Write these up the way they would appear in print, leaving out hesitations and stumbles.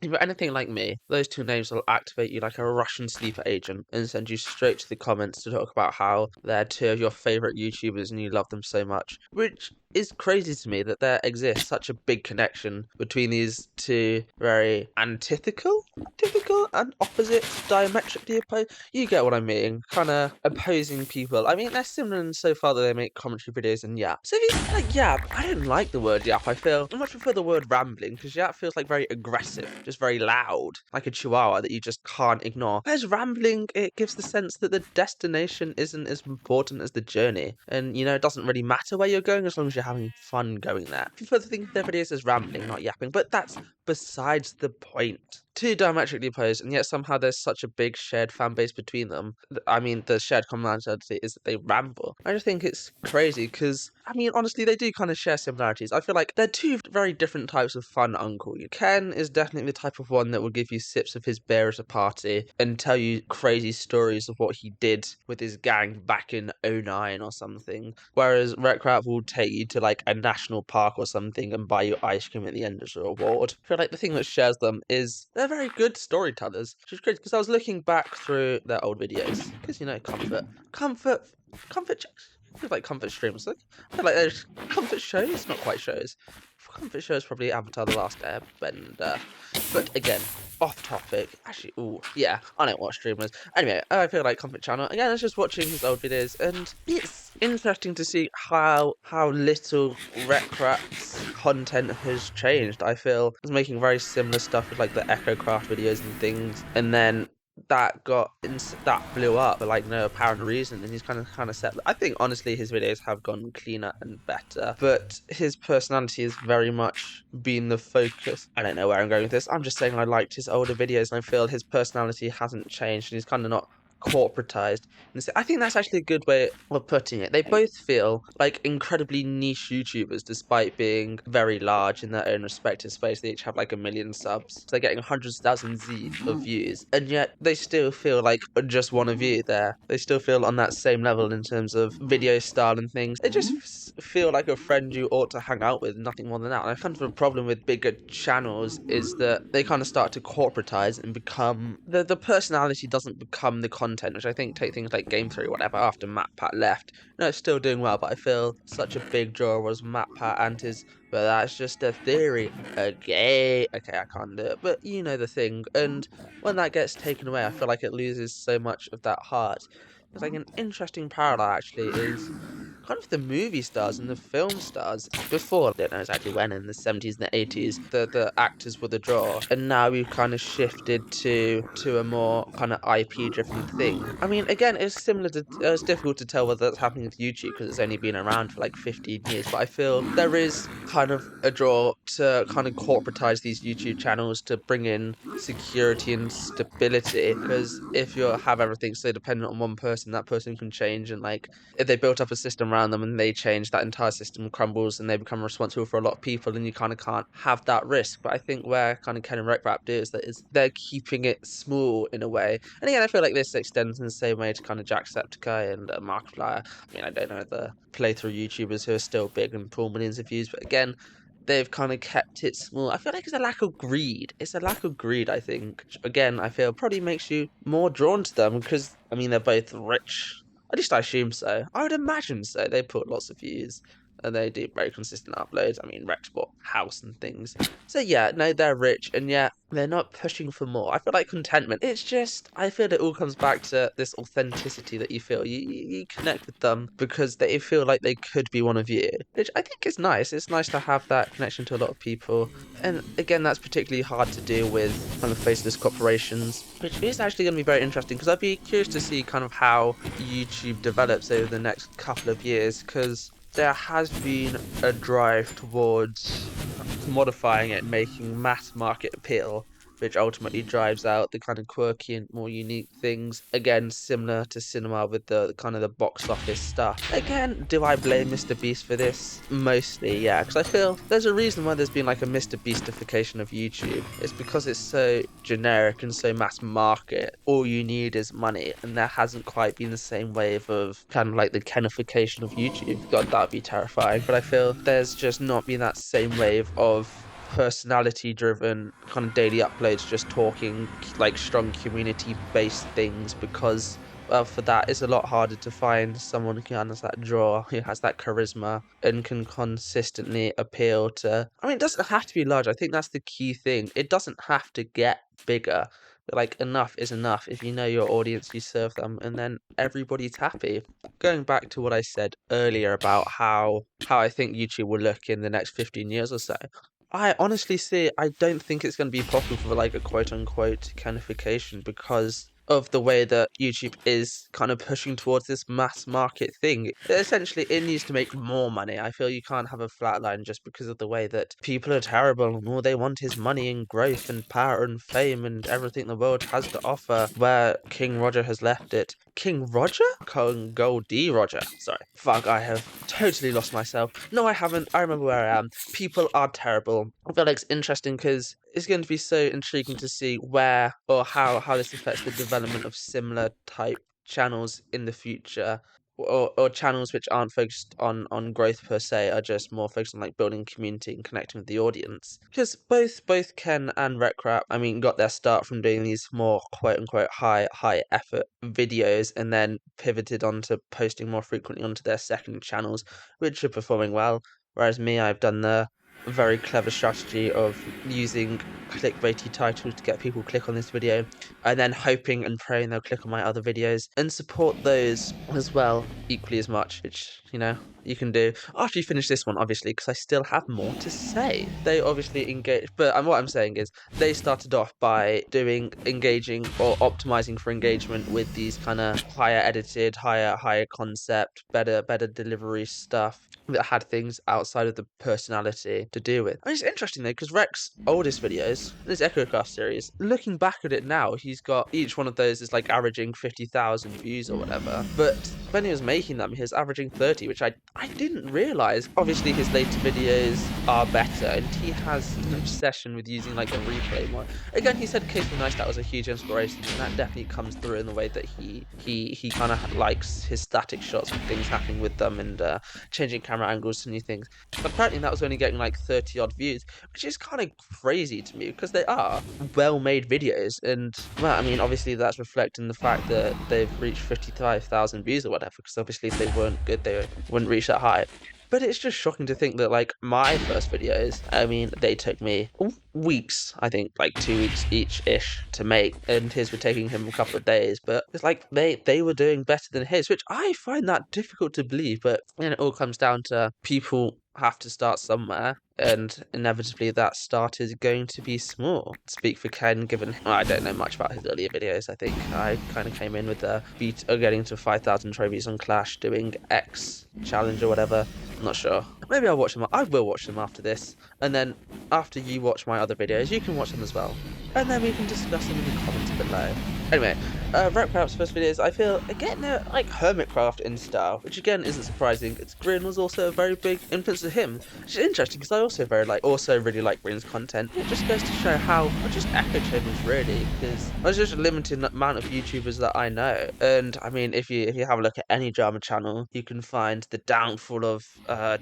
If you're anything like me, those two names will activate you like a Russian sleeper agent and send you straight to the comments to talk about how they're two of your favorite YouTubers and you love them so much. Which is crazy to me that there exists such a big connection between these two very antithetical and opposite, diametrically opposed. You get what I mean? Kind of opposing people. I mean, they're similar in so far that they make commentary videos and yap. So if you like yap, I don't like the word yap. I much prefer the word rambling because yap feels like very aggressive, just very loud, like a chihuahua that you just can't ignore. Whereas rambling, it gives the sense that the destination isn't as important as the journey. And, you know, it doesn't really matter where you're going as long as you're having fun going there. I prefer to think of their videos as rambling, not yapping, but that's besides the point. Two diametrically opposed, and yet somehow there's such a big shared fan base between them. I mean, the shared commonality is that they ramble. I just think it's crazy because, I mean, honestly, they do kind of share similarities. I feel like they're two very different types of fun uncle. Ken is definitely the type of one that will give you sips of his beer at a party and tell you crazy stories of what he did with his gang back in '09 or something. Whereas Rekrap will take you to like a national park or something and buy you ice cream at the end as a reward. I feel like the thing that shares them is they're very good storytellers, which is great because I was looking back through their old videos because, you know, comfort checks. I feel like comfort streams. Like, I feel like there's comfort shows, not quite shows. Comfort shows probably Avatar: The Last Airbender. But again, off topic. Actually, ooh, yeah, I don't watch streamers. Anyway, I feel like Comfort Channel. Again, I was just watching his old videos, and it's interesting to see how little Rekrap's content has changed. I feel he's making very similar stuff with like the Echo Craft videos and things, and then that blew up for like no apparent reason, and he's kind of set. I think honestly his videos have gone cleaner and better, but his personality has very much been the focus. I don't know where I'm going with this. I'm just saying I liked his older videos and I feel his personality hasn't changed and he's kind of not corporatized. And I think that's actually a good way of putting it. They both feel like incredibly niche YouTubers despite being very large in their own respective space. They each have like 1 million subs. So they're getting hundreds of thousands of views. And yet they still feel like just one of you there. They still feel on that same level in terms of video style and things. They just feel like a friend you ought to hang out with, nothing more than that. And I kind of a problem with bigger channels is that they kind of start to corporatize and become the personality doesn't become the content, which I think take things like Game Theory, whatever, after MatPat left. No, it's still doing well, but I feel such a big draw was MatPat and his, but that's just a theory. Okay, I can't do it, but you know the thing. And when that gets taken away, I feel like it loses so much of that heart. It's like an interesting parallel actually is kind of the movie stars and the film stars. Before, I don't know exactly when, in the 70s and the 80s, the actors were the draw, and now we've kind of shifted to a more kind of IP driven thing. I mean, again, it's similar to it's difficult to tell whether that's happening with YouTube because it's only been around for like 15 years, but I feel there is kind of a draw to kind of corporatize these YouTube channels to bring in security and stability, because if you have everything so dependent on one person, that person can change, and like if they built up a system around them and they change, that entire system crumbles and they become responsible for a lot of people, and you kind of can't have that risk. But I think where kind of Ken and Rekrap do is that is they're keeping it small in a way. And again, I feel like this extends in the same way to kind of Jacksepticeye and Markiplier. I mean, I don't know the playthrough YouTubers who are still big and pull millions of views, but again, they've kind of kept it small. I feel like it's a lack of greed. It's a lack of greed, I think. Which, again, I feel probably makes you more drawn to them because, I mean, they're both rich. At least I assume so. I would imagine so. They put lots of views and they do very consistent uploads. I mean, Rex bought house and things. So yeah, no, they're rich and yet they're not pushing for more. I feel like contentment. It's just, I feel it all comes back to this authenticity that you feel. You connect with them because they feel like they could be one of you, which I think is nice. It's nice to have that connection to a lot of people. And again, that's particularly hard to deal with kind of faceless corporations, which is actually going to be very interesting because I'd be curious to see kind of how YouTube develops over the next couple of years, because there has been a drive towards modifying it, making mass market appeal, which ultimately drives out the kind of quirky and more unique things. Again, similar to cinema with the kind of the box office stuff. Again, do I blame Mr. Beast for this? Mostly, yeah, because I feel there's a reason why there's been like a Mr. Beastification of YouTube. It's because it's so generic and so mass market. All you need is money, and there hasn't quite been the same wave of kind of like the Kenification of YouTube. God, that'd be terrifying. But I feel there's just not been that same wave of personality-driven kind of daily uploads, just talking like strong community-based things because. Well, for that, it's a lot harder to find someone who has that draw, who has that charisma, and can consistently appeal to. I mean, it doesn't have to be large. I think that's the key thing. It doesn't have to get bigger. Like, enough is enough. If you know your audience, you serve them, and then everybody's happy. Going back to what I said earlier about how I think YouTube will look in the next 15 years or so, I honestly see I don't think it's going to be possible for like a quote unquote canification because of the way that YouTube is kind of pushing towards this mass market thing. Essentially, it needs to make more money. I feel you can't have a flat line just because of the way that people are terrible and all they want is money and growth and power and fame and everything the world has to offer, where King Roger has left it. King Roger? King Goldie Roger. Sorry. Fuck, I have totally lost myself. No, I haven't. I remember where I am. People are terrible. I feel like it's interesting because it's going to be so intriguing to see where or how this affects the development of similar type channels in the future. Or channels which aren't focused on growth per se, are just more focused on like building community and connecting with the audience. Because both Ken and Rekrap, I mean, got their start from doing these more quote unquote high effort videos and then pivoted onto posting more frequently onto their second channels, which are performing well. Whereas me, I've done the very clever strategy of using clickbaity titles to get people to click on this video and then hoping and praying they'll click on my other videos and support those as well equally as much, which you can do after you finish this one, obviously, because I still have more to say. They obviously engage, but what I'm saying is they started off by doing engaging or optimizing for engagement with these kind of higher edited, higher concept, better delivery stuff that had things outside of the personality to do with. I mean, it's interesting though, because Rex's oldest videos, this EchoCraft series, looking back at it now, he's got each one of those is like averaging 50,000 views or whatever. But when he was making them, he was averaging 30, which I didn't realize. Obviously, his later videos are better, and he has an obsession with using like a replay mod. Again, he said Case of Nice that was a huge inspiration, and that definitely comes through in the way that he kind of likes his static shots with things happening with them and changing camera angles to new things. But apparently that was only getting like 30 odd views, which is kind of crazy to me because they are well-made videos. And well, I mean, obviously that's reflecting the fact that they've reached 55,000 views or whatever, because obviously if they weren't good, they wouldn't reach that high. But it's just shocking to think that, like, my first videos, I mean, they took me weeks, I think, like 2 weeks each-ish to make, and his were taking him a couple of days, but it's like they were doing better than his, which I find that difficult to believe, but then it all comes down to people have to start somewhere, and inevitably that start is going to be small. Speak for Ken, given I don't know much about his earlier videos. I think I kind of came in with the beat of getting to 5,000 trophies on Clash, doing X challenge or whatever. I'm not sure. Maybe I'll watch them. I will watch them after this, and then after you watch my other videos, you can watch them as well, and then we can discuss them in the comments below. Anyway, Rekrap's first videos, I feel, again, they're like Hermitcraft in style, which again isn't surprising. Its Grin was also a very big influence to him, which is interesting because I also really like Grin's content. It just goes to show how, not just echo chambers really, because there's just a limited amount of YouTubers that I know. And I mean, if you have a look at any drama channel, you can find the downfall of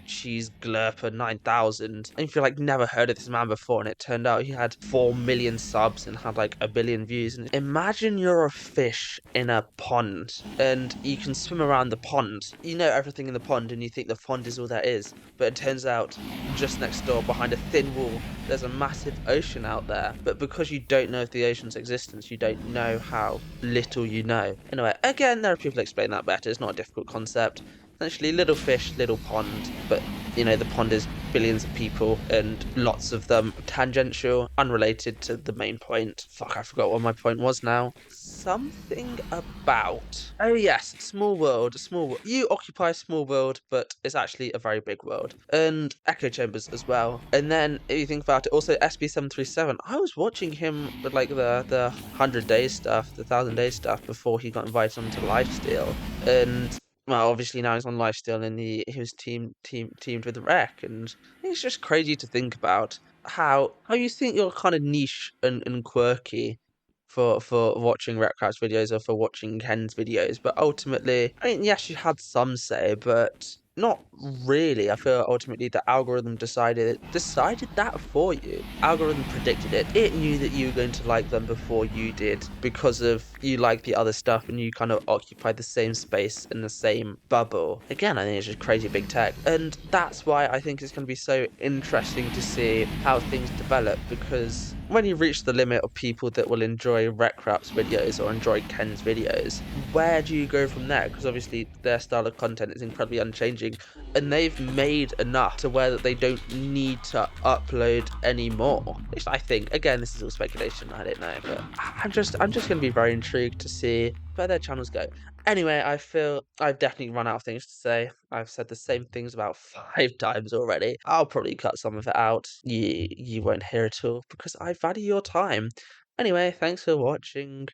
Cheese Glurper 9000. And if you're like never heard of this man before, and it turned out he had 4 million subs and had like 1 billion views. And imagine you're a fish in a pond and you can swim around the pond. You know everything in the pond and you think the pond is all there is, but it turns out just next door behind a thin wall there's a massive ocean out there. But because you don't know of the ocean's existence, you don't know how little you know. Anyway, again, there are people who explain that better. It's not a difficult concept. Essentially, little fish, little pond, but the pond is billions of people and lots of them tangential, unrelated to the main point. Fuck, I forgot what my point was now. Something about. Oh, yes, small world, small world. You occupy a small world, but it's actually a very big world. And echo chambers as well. And then, if you think about it, also SB737. I was watching him with like the 100 days stuff, the 1,000 days stuff before he got invited onto Lifesteal. And well, obviously now he's on Lifesteal and he was teamed with Rek, and it's just crazy to think about how you think you're kind of niche and quirky for watching Rekrap's videos or for watching Ken's videos, but ultimately, I mean, yes, you had some say, but Not really. I feel ultimately the algorithm decided that for you. Algorithm predicted it. It knew that you were going to like them before you did because of you like the other stuff and you kind of occupy the same space in the same bubble. Again, I think it's just crazy big tech. And that's why I think it's going to be so interesting to see how things develop, because when you reach the limit of people that will enjoy Rekrap's videos or enjoy Ken's videos, where do you go from there? Because obviously their style of content is incredibly unchanging, and they've made enough to where that they don't need to upload anymore. At least I think. Again, this is all speculation. I don't know, but I'm just going to be very intrigued to see where their channels go. Anyway, I feel I've definitely run out of things to say. I've said the same things about 5 times already. I'll probably cut some of it out. You won't hear it all because I value your time. Anyway, thanks for watching.